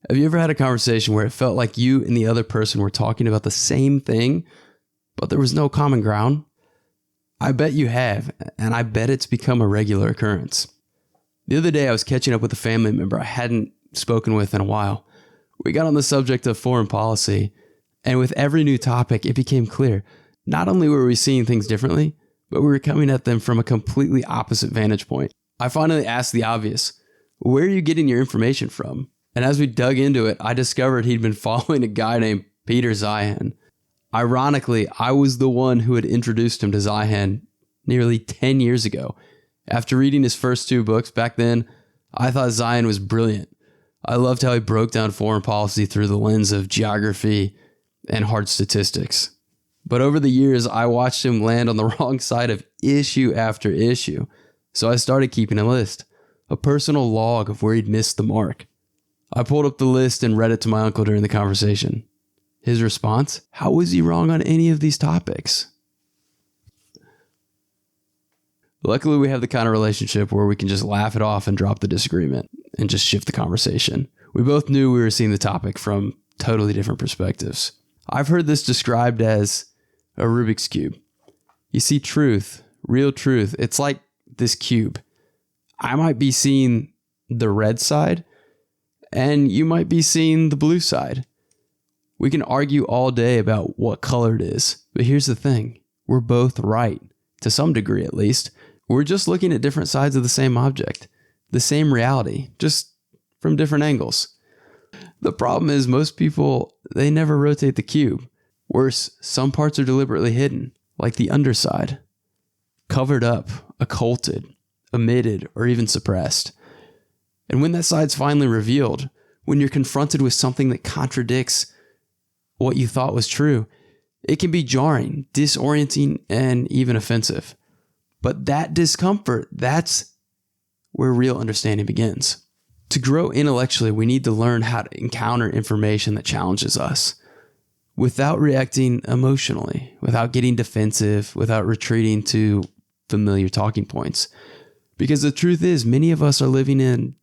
Have you ever had a conversation where it felt like you and the other person were talking about the same thing, but there was no common ground? I bet you have, and I bet it's become a regular occurrence. The other day I was catching up with a family member I hadn't spoken with in a while. We got on the subject of foreign policy, and with every new topic it became clear, not only were we seeing things differently, but we were coming at them from a completely opposite vantage point. I finally asked the obvious, where are you getting your information from? And as we dug into it, I discovered he'd been following a guy named Peter Zeihan. Ironically, I was the one who had introduced him to Zeihan nearly 10 years ago. After reading his first 2 books back then, I thought Zeihan was brilliant. I loved how he broke down foreign policy through the lens of geography and hard statistics. But over the years, I watched him land on the wrong side of issue after issue. So I started keeping a list, a personal log of where he'd missed the mark. I pulled up the list and read it to my uncle during the conversation. His response? How was he wrong on any of these topics? Luckily, we have the kind of relationship where we can just laugh it off and drop the disagreement and just shift the conversation. We both knew we were seeing the topic from totally different perspectives. I've heard this described as a Rubik's Cube. You see truth, real truth. It's like this cube. I might be seeing the red side, and you might be seeing the blue side. We can argue all day about what color it is, but here's the thing. We're both right, to some degree at least. We're just looking at different sides of the same object, the same reality, just from different angles. The problem is most people, they never rotate the cube. Worse, some parts are deliberately hidden, like the underside, covered up, occulted, omitted, or even suppressed. And when that side's finally revealed, when you're confronted with something that contradicts what you thought was true, it can be jarring, disorienting, and even offensive. But that discomfort, that's where real understanding begins. To grow intellectually, we need to learn how to encounter information that challenges us without reacting emotionally, without getting defensive, without retreating to familiar talking points. Because the truth is, many of us are living in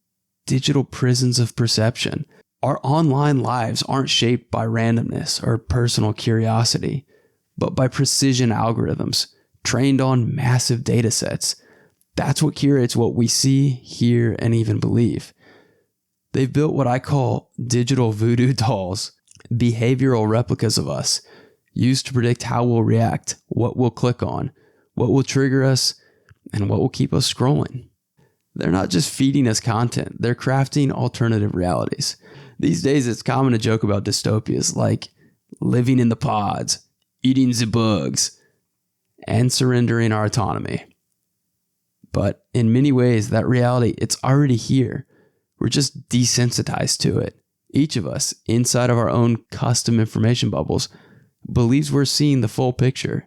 digital prisons of perception. Our online lives aren't shaped by randomness or personal curiosity, but by precision algorithms trained on massive data sets. That's what curates what we see, hear, and even believe. They've built what I call digital voodoo dolls, behavioral replicas of us, used to predict how we'll react, what we'll click on, what will trigger us, and what will keep us scrolling. They're not just feeding us content, they're crafting alternative realities. These days, it's common to joke about dystopias like living in the pods, eating the bugs, and surrendering our autonomy. But in many ways, that reality, it's already here. We're just desensitized to it. Each of us, inside of our own custom information bubbles, believes we're seeing the full picture,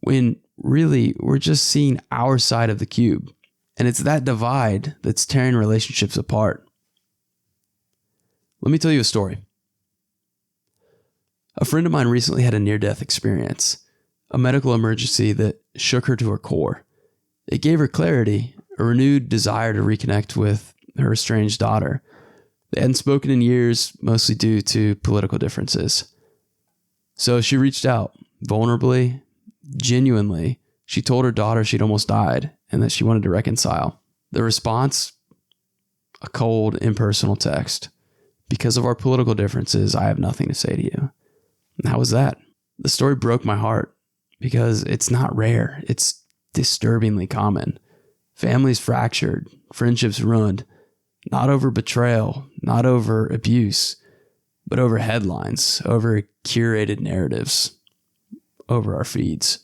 when really we're just seeing our side of the cube. And it's that divide that's tearing relationships apart. Let me tell you a story. A friend of mine recently had a near-death experience, a medical emergency that shook her to her core. It gave her clarity, a renewed desire to reconnect with her estranged daughter. They hadn't spoken in years, mostly due to political differences. So she reached out, vulnerably, genuinely. She told her daughter she'd almost died and that she wanted to reconcile. The response? A cold, impersonal text. Because of our political differences, I have nothing to say to you. And how was that? The story broke my heart because it's not rare. It's disturbingly common. Families fractured, friendships ruined, not over betrayal, not over abuse, but over headlines, over curated narratives, over our feeds.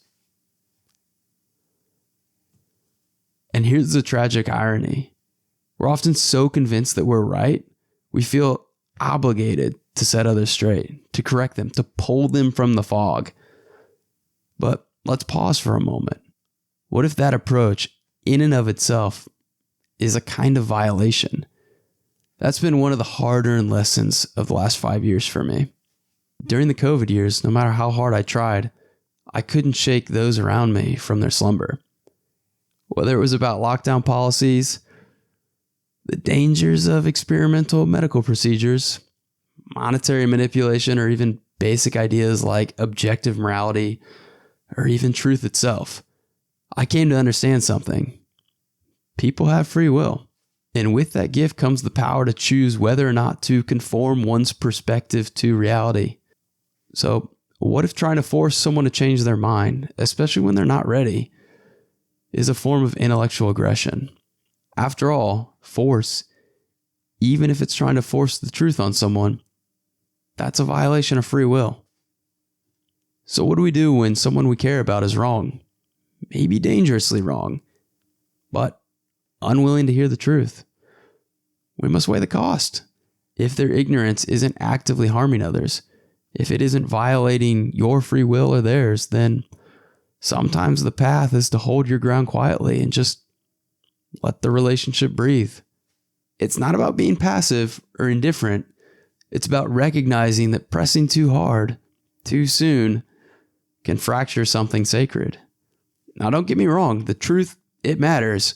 And here's the tragic irony. We're often so convinced that we're right, we feel obligated to set others straight, to correct them, to pull them from the fog. But let's pause for a moment. What if that approach, in and of itself, is a kind of violation? That's been one of the hard-earned lessons of the last 5 years for me. During the COVID years, no matter how hard I tried, I couldn't shake those around me from their slumber. Whether it was about lockdown policies, the dangers of experimental medical procedures, monetary manipulation, or even basic ideas like objective morality, or even truth itself, I came to understand something. People have free will. And with that gift comes the power to choose whether or not to conform one's perspective to reality. So, what if trying to force someone to change their mind, especially when they're not ready, is a form of intellectual aggression? After all, force, even if it's trying to force the truth on someone, that's a violation of free will. So what do we do when someone we care about is wrong? Maybe dangerously wrong, but unwilling to hear the truth. We must weigh the cost. If their ignorance isn't actively harming others, if it isn't violating your free will or theirs, then sometimes the path is to hold your ground quietly and just let the relationship breathe. It's not about being passive or indifferent. It's about recognizing that pressing too hard, too soon, can fracture something sacred. Now, don't get me wrong. The truth, it matters.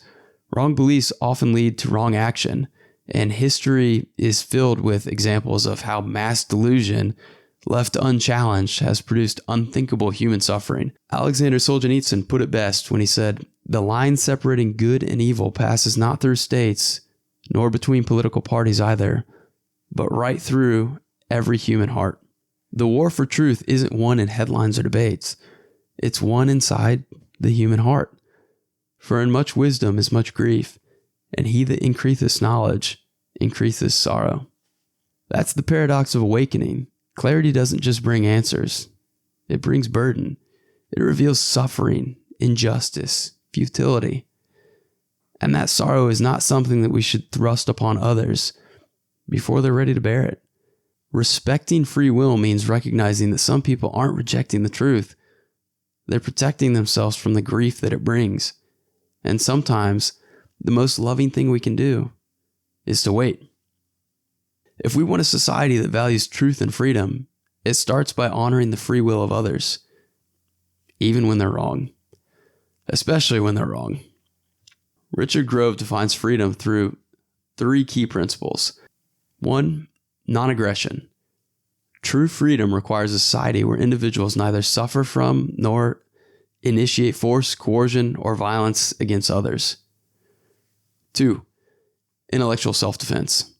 Wrong beliefs often lead to wrong action. And history is filled with examples of how mass delusion, left unchallenged, has produced unthinkable human suffering. Alexander Solzhenitsyn put it best when he said, "The line separating good and evil passes not through states, nor between political parties either, but right through every human heart." The war for truth isn't won in headlines or debates. It's won inside the human heart. For in much wisdom is much grief, and he that increaseth knowledge increaseth sorrow. That's the paradox of awakening. Clarity doesn't just bring answers. It brings burden. It reveals suffering, injustice, futility. And that sorrow is not something that we should thrust upon others before they're ready to bear it. Respecting free will means recognizing that some people aren't rejecting the truth. They're protecting themselves from the grief that it brings. And sometimes the most loving thing we can do is to wait. If we want a society that values truth and freedom, it starts by honoring the free will of others, even when they're wrong, especially when they're wrong. Richard Grove defines freedom through 3 key principles. 1, non-aggression. True freedom requires a society where individuals neither suffer from nor initiate force, coercion, or violence against others. 2, intellectual self-defense.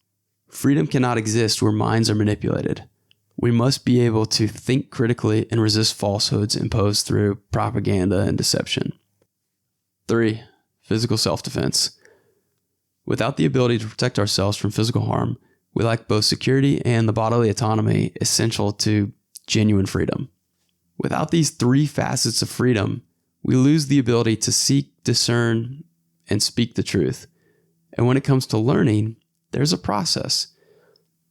Freedom cannot exist where minds are manipulated. We must be able to think critically and resist falsehoods imposed through propaganda and deception. 3, physical self-defense. Without the ability to protect ourselves from physical harm, we lack both security and the bodily autonomy essential to genuine freedom. Without these 3 facets of freedom, we lose the ability to seek, discern, and speak the truth. And when it comes to learning, there's a process,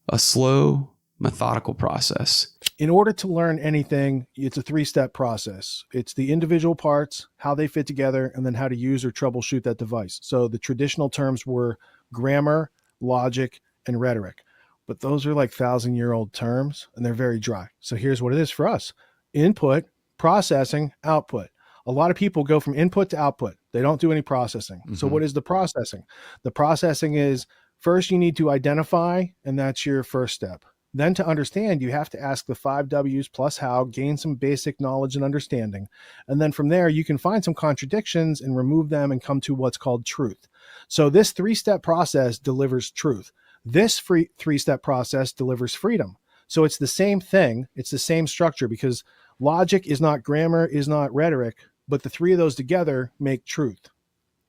a slow, methodical process. In order to learn anything, it's a 3-step process. It's the individual parts, how they fit together, and then how to use or troubleshoot that device. So the traditional terms were grammar, logic, and rhetoric. But those are like 1,000-year-old terms, and they're very dry. So here's what it is for us. Input, processing, output. A lot of people go from input to output. They don't do any processing. Mm-hmm. So what is the processing? The processing is, first you need to identify, and that's your first step. Then to understand, you have to ask the 5 W's plus how, gain some basic knowledge and understanding. And then from there, you can find some contradictions and remove them and come to what's called truth. So this 3-step process delivers truth. This 3-step process delivers freedom. So it's the same thing. It's the same structure, because logic is not grammar, is not rhetoric, but the 3 of those together make truth.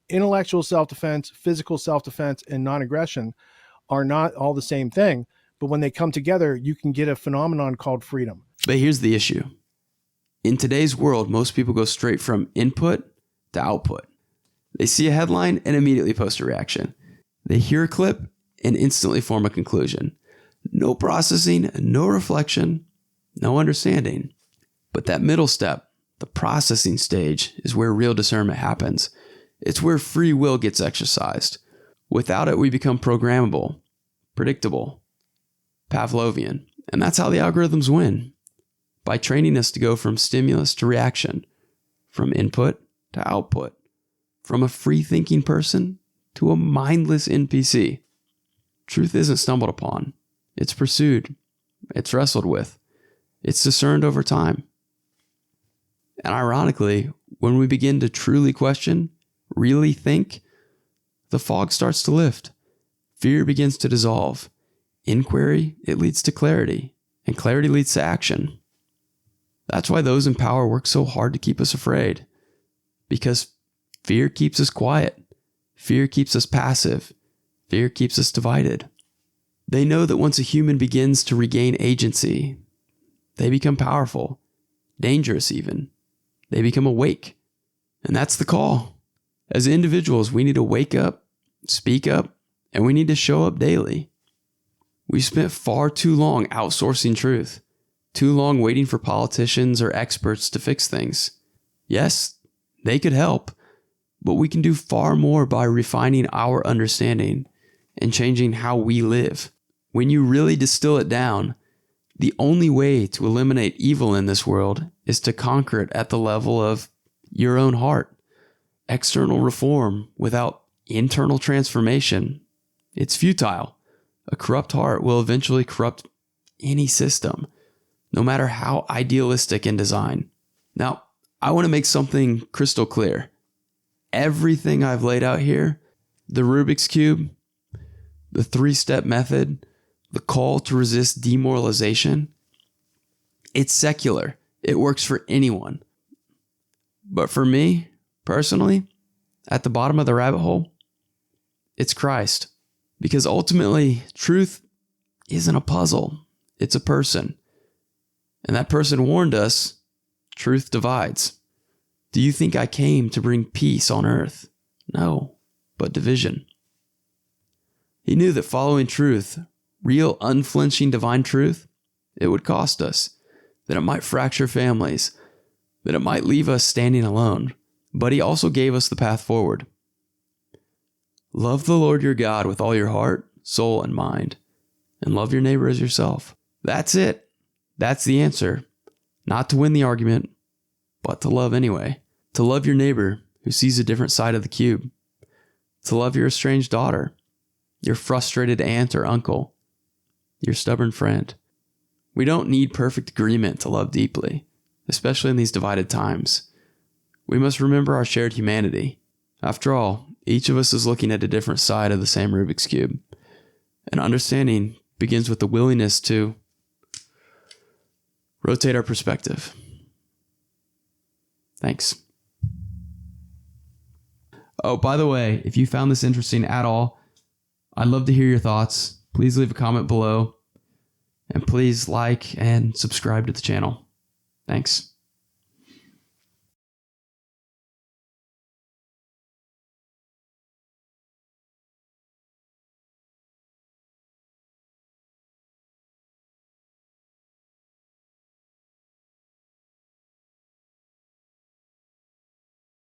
Intellectual self-defense, physical self-defense, and non-aggression are not all the same thing, but when they come together, you can get a phenomenon called freedom. But here's the issue. In today's world, most people go straight from input to output. They see a headline and immediately post a reaction. They hear a clip and instantly form a conclusion. No processing, no reflection, no understanding. But that middle step, the processing stage, is where real discernment happens. It's where free will gets exercised. Without it, we become programmable, predictable, Pavlovian. And that's how the algorithms win. By training us to go from stimulus to reaction, from input to output, from a free-thinking person to a mindless NPC. Truth isn't stumbled upon. It's pursued. It's wrestled with. It's discerned over time. And ironically, when we begin to truly question, really think, the fog starts to lift. Fear begins to dissolve. Inquiry, it leads to clarity. And clarity leads to action. That's why those in power work so hard to keep us afraid. Because fear keeps us quiet. Fear keeps us passive. Fear keeps us divided. They know that once a human begins to regain agency, they become powerful, dangerous even. They become awake. And that's the call. As individuals, we need to wake up, speak up, and we need to show up daily. We've spent far too long outsourcing truth, too long waiting for politicians or experts to fix things. Yes, they could help, but we can do far more by refining our understanding and changing how we live. When you really distill it down, the only way to eliminate evil in this world is to conquer it at the level of your own heart. External reform without internal transformation, it's futile. A corrupt heart will eventually corrupt any system, no matter how idealistic in design. Now, I want to make something crystal clear. Everything I've laid out here, the Rubik's Cube, the 3-step method, the call to resist demoralization, it's secular. It works for anyone. But for me, personally, at the bottom of the rabbit hole, it's Christ. Because ultimately, truth isn't a puzzle. It's a person. And that person warned us, truth divides. Do you think I came to bring peace on earth? No, but division. He knew that following truth, real unflinching divine truth, it would cost us, that it might fracture families, that it might leave us standing alone. But he also gave us the path forward. Love the Lord your God with all your heart, soul, and mind, and love your neighbor as yourself. That's it. That's the answer. Not to win the argument, but to love anyway. To love your neighbor who sees a different side of the cube. To love your estranged daughter, your frustrated aunt or uncle, your stubborn friend. We don't need perfect agreement to love deeply, especially in these divided times. We must remember our shared humanity. After all, each of us is looking at a different side of the same Rubik's Cube. And understanding begins with the willingness to rotate our perspective. Thanks. Oh, by the way, if you found this interesting at all, I'd love to hear your thoughts. Please leave a comment below. And please like and subscribe to the channel. Thanks.